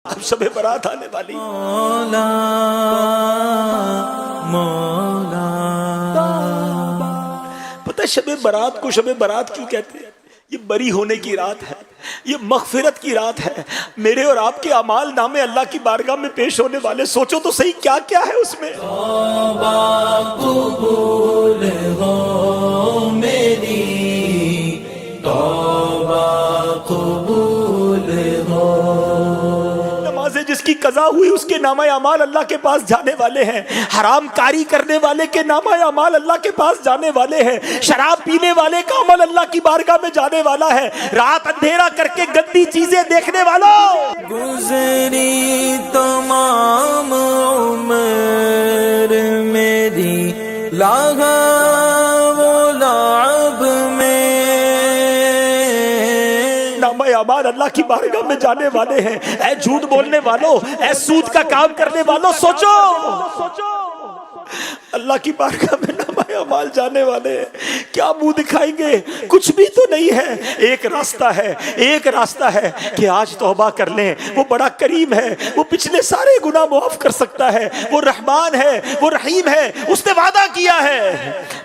اب شب برات آنے والی. مولا مولا. پتہ ہے شب برات کو شب برات کیوں کہتے ہیں؟ یہ بری ہونے کی رات ہے، یہ مغفرت کی رات ہے. میرے اور آپ کے اعمال نامے اللہ کی بارگاہ میں پیش ہونے والے، سوچو تو صحیح کیا کیا ہے اس میں. توبہ قبول ہو میری، توبہ قبول ہو. نمازیں جس کی قضا ہوئی اس کے نامہ اعمال اللہ کے پاس جانے والے ہیں. حرام کاری کرنے والے کے نامہ اعمال اللہ کے پاس جانے والے ہیں. شراب پینے والے کا عمل اللہ کی بارگاہ میں جانے والا ہے. رات اندھیرا کر کے گندی چیزیں دیکھنے والوں، گزری تمام عمر میری لہو و لعب میں. نامہ اعمال اللہ کی بارگاہ میں جانے والے ہیں. اے جھوٹ بولنے والوں، اے سود کا کام کرنے والوں، سوچو اللہ کی بارگاہ میں نامہ اعمال جانے والے ہیں. کیا منہ دکھائیں گے؟ کچھ بھی تو نہیں ہے. ایک راستہ ہے، ایک راستہ ہے کہ آج توبہ کر لیں. وہ بڑا کریم ہے، وہ پچھلے سارے گناہ معاف کر سکتا ہے. وہ رحمان ہے، وہ رحیم ہے، اس نے وعدہ کیا ہے.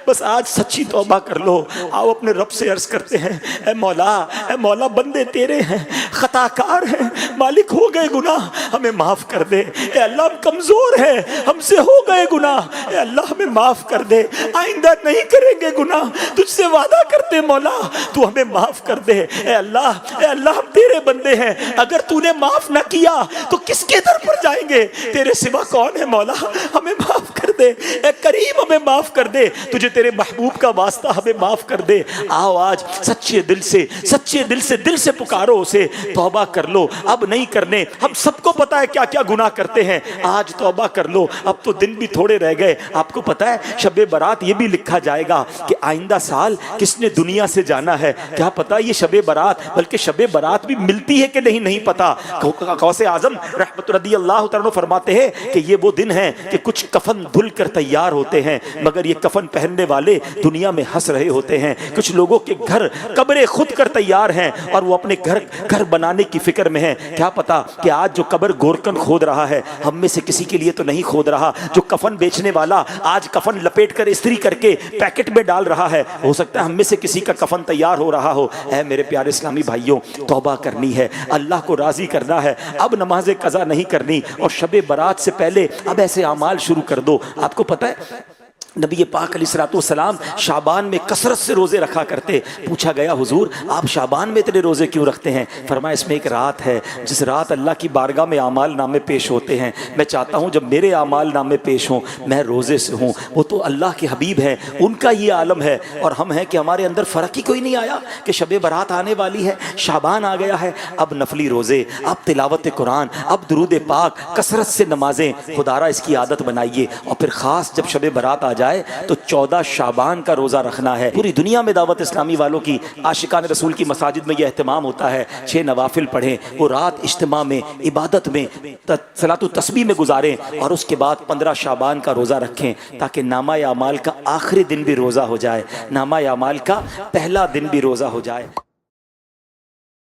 بس آج سچی توبہ کر لو. آؤ اپنے رب سے عرض کرتے ہیں، اے مولا بندے تیرے ہیں، خطا کار ہیں، مالک ہو گئے گناہ، ہمیں معاف کر دے. اے اللہ ہم کمزور ہیں، ہم سے ہو گئے گناہ، اے اللہ ہمیں معاف کر دے. آئندہ نہیں کریں گے گناہ، تجھ سے وعدہ کرتے مولا تو ہمیں معاف کر دے. اے اللہ ہم تیرے بندے ہیں، اگر تو نے معاف نہ کیا تو کس کے در پر جائیں گے؟ تیرے سوا کون ہے مولا؟ ہمیں معاف کر دے. اے کریم ہمیں معاف کر دے. تجھے تیرے محبوب کا واسطہ ہمیں معاف کر دے. آؤ آج سچے دل سے پکارو اسے. توبہ کر لو، اب نہیں کرنے. ہم سب کو پتا ہے کیا کیا گناہ کرتے ہیں. آج توبہ کر لو، اب تو دن بھی تھوڑے رہ گئے. آپ کو پتا ہے شب برات یہ بھی لکھا جائے گا کہ آئندہ سال کس نے دنیا سے جانا ہے. کیا پتا یہ شب برات، بلکہ شب برات بھی ملتی ہے کہ نہیں پتا. غوث اعظم رحمت رضی اللہ تعالیٰ فرماتے ہیں کہ یہ وہ دن ہے کہ کچھ کفن دھل کر تیار ہوتے ہیں، مگر یہ کفن پہننے والے دنیا میں ہنس رہے ہوتے ہیں. کچھ لوگوں کے گھر قبریں خود کر تیار ہیں اور وہ اپنے گھر بنانے کی فکر میں ہیں. کیا پتا کہ آج جو قبر گورکن کھود رہا ہے ہم میں سے کسی کے لیے تو نہیں کھود رہا. جو کفن بیچنے والا آج کفن لپیٹ کر استری کر کے پیکٹ میں ڈال رہا ہے، ہو سکتا ہے ہم میں سے کسی کا کفن تیار ہو رہا ہو. اے میرے پیارے اسلامی بھائیوں، توبہ کرنی ہے، اللہ کو راضی کرنا ہے. اب نماز قضا نہیں کرنی اور شب برات سے پہلے اب ایسے اعمال شروع کر دو. آپ کو پتہ ہے نبی پاک علیہ الصلوۃ والسلام شعبان میں کثرت سے روزے رکھا کرتے. پوچھا گیا حضور آپ شعبان میں اتنے روزے کیوں رکھتے ہیں؟ فرمایا اس میں ایک رات ہے جس رات اللہ کی بارگاہ میں اعمال نامے پیش ہوتے ہیں. میں چاہتا ہوں جب میرے اعمال نامے پیش ہوں میں روزے سے ہوں. وہ تو اللہ کے حبیب ہیں، ان کا یہ عالم ہے، اور ہم ہیں کہ ہمارے اندر فرق ہی کوئی نہیں آیا کہ شب برات آنے والی ہے، شعبان آ گیا ہے. اب نفلی روزے، اب تلاوت قرآن، اب درود پاک، کثرت سے نمازیں. خدا را اس کی عادت بنائیے. اور پھر خاص جب شب برات آ جائے تو 14 شعبان کا روزہ رکھنا ہے. پوری دنیا میں دعوت اسلامی والوں کی، عاشقان رسول کی مساجد میں یہ اہتمام ہوتا ہے 6 نوافل پڑھیں، وہ رات اجتماع میں عبادت میں صلاۃ التسبیح میں گزاریں، اور اس کے بعد 15 شعبان کا روزہ رکھیں تاکہ نامہ اعمال کا آخری دن بھی روزہ ہو جائے، نامہ اعمال کا پہلا دن بھی روزہ ہو جائے.